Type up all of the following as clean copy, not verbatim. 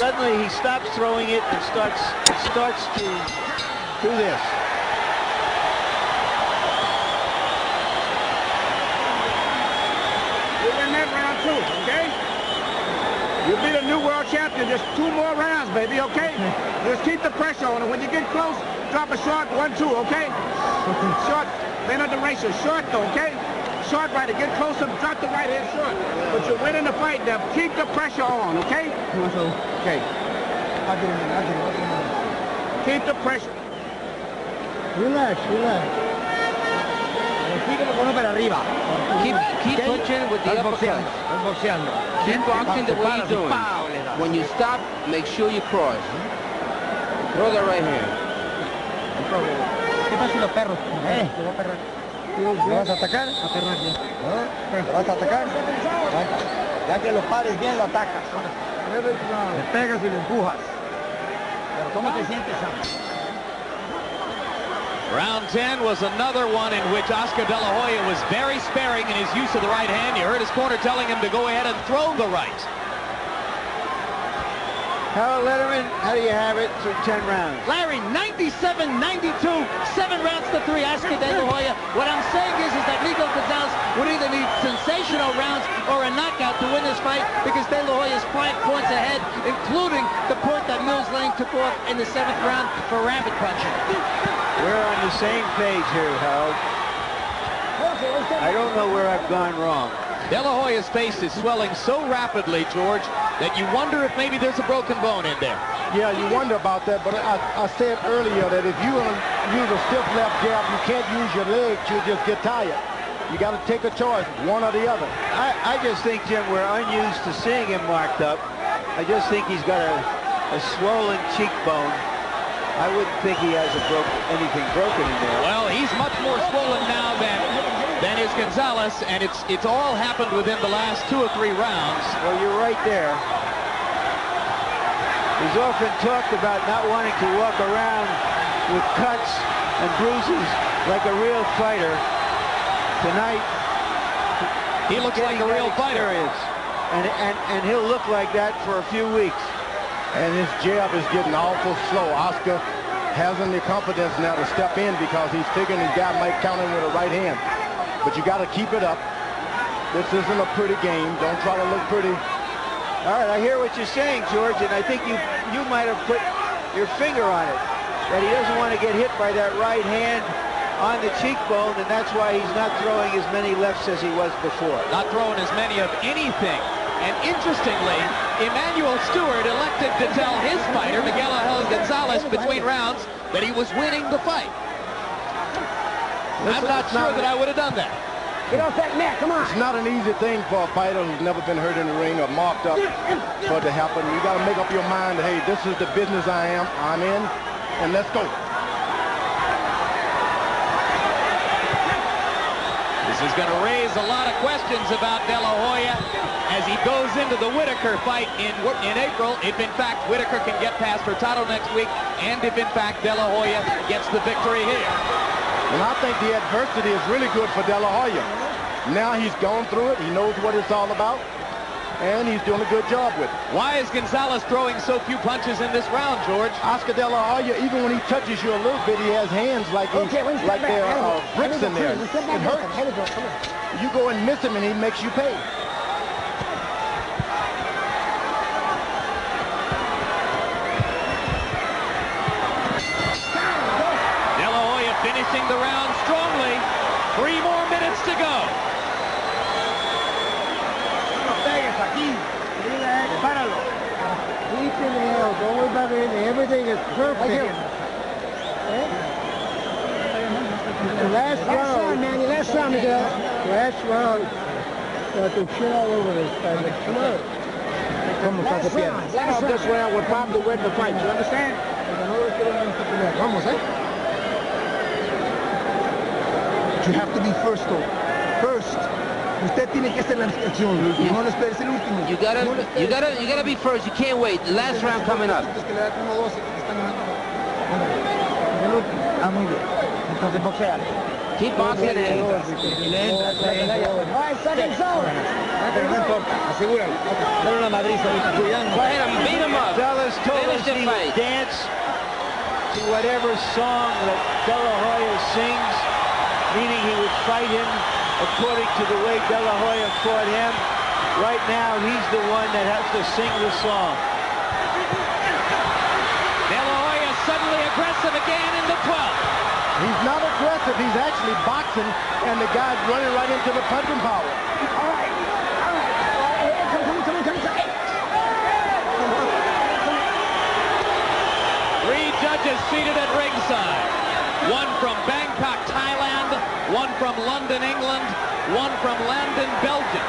suddenly he stops throwing it and starts to do this. You win that round too, okay? You'll be the new world champion. Just 2 more rounds, baby, okay? Just keep the pressure on him. When you get close, drop a short 1-2, okay? Short, then under ratio. Short though, okay? Short right, get closer, drop the right hand short. But you're winning the fight now. Keep the pressure on, okay? Okay. Keep the pressure. Relax, relax. Keep punching with the uppercut. Keep boxing the way you're doing. When you stop, make sure you cross. Throw that right hand. ¿Qué pasa los perros? ¿Lo vas a atacar? ¿Lo vas a atacar? Ya que los pares bien, lo atacas. Le pegas y le empujas. Pero ¿cómo te sientes, Sam? Round 10 was another one in which Oscar De La Hoya was very sparing in his use of the right hand. You heard his corner telling him to go ahead and throw the right. Harold Letterman, how do you have it through 10 rounds? Larry, 97-92, 7 rounds to 3, Oscar De La Hoya. What I'm saying is that Miguel Gonzalez would either need sensational rounds or a knockout to win this fight, because De La Hoya is 5 points ahead, including the point that Mills Lane took off in the 7th round for rabbit punching. We're on the same page here, Harold. I don't know where I've gone wrong. De La Hoya's face is swelling so rapidly, George, that you wonder if maybe there's a broken bone in there. Yeah, you wonder about that, but I said earlier that if you use a stiff left jab, you can't use your legs, you'll just get tired. You got to take a choice, one or the other. I just think, Jim, we're unused to seeing him marked up. I just think he's got a swollen cheekbone. I wouldn't think he has anything broken in there. Well, he's much more swollen now than is Gonzalez, and it's all happened within the last 2 or 3 rounds. Well, you're right there. He's often talked about not wanting to walk around with cuts and bruises like a real fighter. Tonight, he looks like a real fighter. And he'll look like that for a few weeks. And his jab is getting awful slow. Oscar hasn't the confidence now to step in because he's figuring his guy might counter him with a right hand. But you got to keep it up. This isn't a pretty game. Don't try to look pretty. All right, I hear what you're saying, George, and I think you might have put your finger on it, that he doesn't want to get hit by that right hand on the cheekbone, and that's why he's not throwing as many lefts as he was before. Not throwing as many of anything. And interestingly, Emmanuel Stewart elected to tell his fighter, Miguel Angel Gonzalez, between rounds, that he was winning the fight. I'm not sure that I would have done that. Get off that neck, come on. It's not an easy thing for a fighter who's never been hurt in the ring or marked up for it to happen. You got to make up your mind that, hey, this is the business I'm in, and let's go. This is going to raise a lot of questions about De La Hoya as he goes into the Whitaker fight in April, if in fact Whitaker can get past Hurtado next week, and if in fact De La Hoya gets the victory here. And I think the adversity is really good for De La Hoya. Now he's gone through it, he knows what it's all about, and he's doing a good job with it. Why is Gonzalez throwing so few punches in this round, George? Oscar De La Hoya, even when he touches you a little bit, he has hands like there are bricks in there. It hurts. You go and miss him, and he makes you pay. De La Hoya finishing the round strongly. 3 more minutes to go. Everything is perfect. The last round, Manny. Last round, Miguel. Last round. Got the shit all over this time. Come on. Last round. This round would probably win the fight. You understand? Vamos, eh? You have to be first, though. First. Usted tiene que hacer la acción. No lo esperes el último. You gotta be first. You can't wait. The last round coming up. Ah, muy bien. Entonces boxea. Keep boxing and Second zone. Pero no importa. Asegúralo. Dale una madriza ahorita. go ahead and beat him up. he would dance to whatever song that De La Hoya sings, meaning he would fight him according to the way De La Hoya fought him. Right now, he's the one that has to sing the song. De La Hoya suddenly aggressive again in the 12th. He's not aggressive. He's actually boxing, and the guy's running right into the punching power. Three judges seated at ringside. One from Bangkok, Thailand, one from London, England, one from London, Belgium.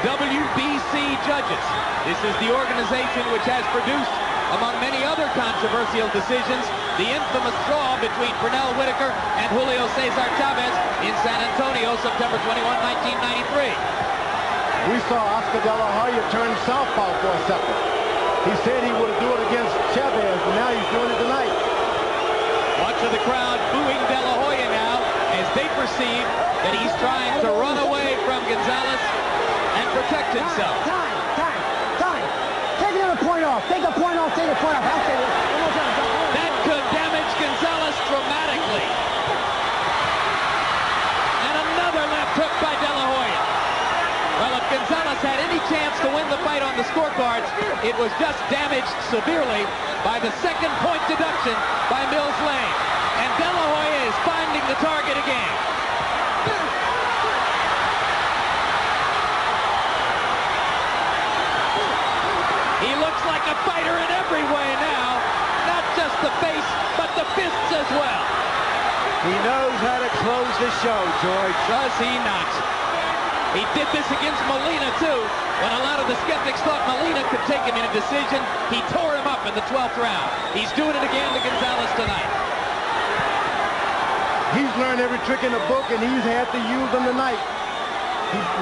WBC judges. This is the organization which has produced, among many other controversial decisions, the infamous draw between Pernell Whitaker and Julio Cesar Chavez in San Antonio, September 21, 1993. We saw Oscar De La Hoya turn southpaw for a second. He said he would do it against Chavez, and now he's doing it tonight. Much of the crowd booing De La Hoya now as they perceive that he's trying to run away from Gonzalez and protect himself. Time. Take another point off. Take a point off. That could damage Gonzalez dramatically. And another left hook by De La Hoya. Well, if Gonzalez had any chance to win the fight on the scorecards, it was just damaged severely by the second point deduction by Mills Lane. And De La Hoya is finding the target again. He looks like a fighter in every way now. Not just the face, but the fists as well. He knows how to close the show, George. Does he not? He did this against Molina, too. When a lot of the skeptics thought Molina could take him in a decision, he tore him up in the 12th round. He's doing it again to Gonzalez tonight. He's learned every trick in the book, and he's had to use them tonight.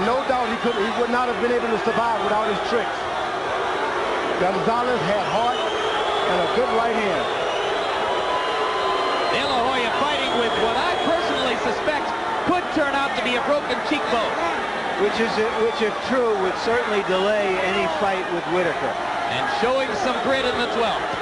No doubt he would not have been able to survive without his tricks. Gonzalez had heart and a good right hand. De La Hoya fighting with what I personally suspect could turn out to be a broken cheekbone. Which, if true, would certainly delay any fight with Whitaker. And showing some grit in the 12th.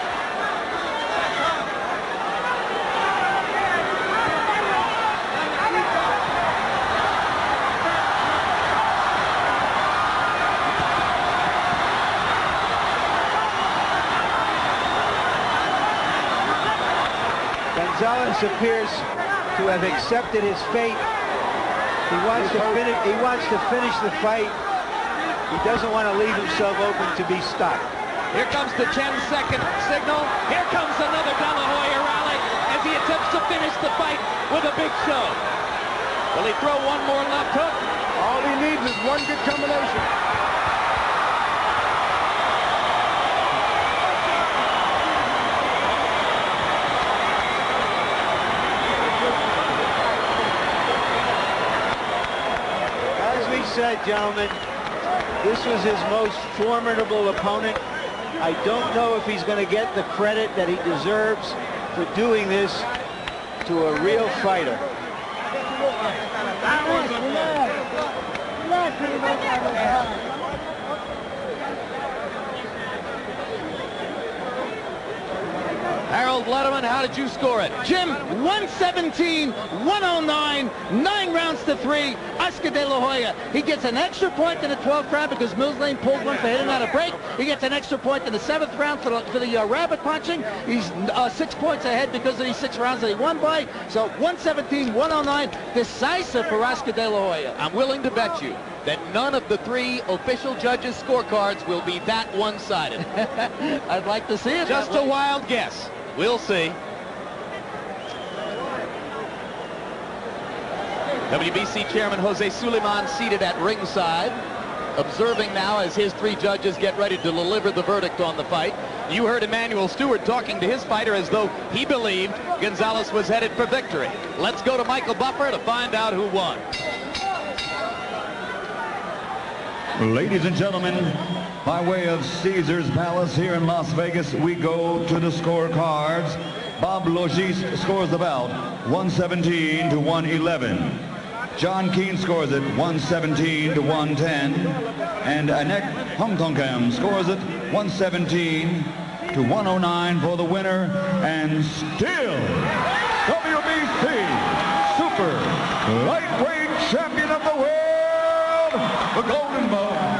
Gonzalez appears to have accepted his fate. He wants to finish the fight. He doesn't want to leave himself open to be stopped. Here comes the 10-second signal. Here comes another De La Hoya rally as he attempts to finish the fight with a big show. Will he throw one more left hook? All he needs is one good combination. Said, gentlemen, this was his most formidable opponent. I don't know if he's going to get the credit that he deserves for doing this to a real fighter. Harold Letterman, how did you score it? Jim, 117, 109, 9 rounds to 3. Oscar De La Hoya. He gets an extra point in the 12th round because Mills Lane pulled one for hitting out a break. He gets an extra point in the 7th round for the rabbit punching. He's 6 points ahead because of these 6 rounds that he won by. So 117, 109, decisive for Oscar De La Hoya. I'm willing to bet you that none of the 3 official judges' scorecards will be that one-sided. I'd like to see it. Just a wild guess. We'll see. WBC Chairman Jose Suleiman seated at ringside, observing now as his 3 judges get ready to deliver the verdict on the fight. You heard Emmanuel Stewart talking to his fighter as though he believed Gonzalez was headed for victory. Let's go to Michael Buffer to find out who won. Ladies and gentlemen, by way of Caesar's Palace here in Las Vegas, we go to the scorecards. Bob Logis scores the bout 117 to 111. John Keane scores it 117 to 110. And Anek Hongkongkam scores it 117 to 109 for the winner, and still WBC Super Lightweight Champion of the World, the Golden Boy.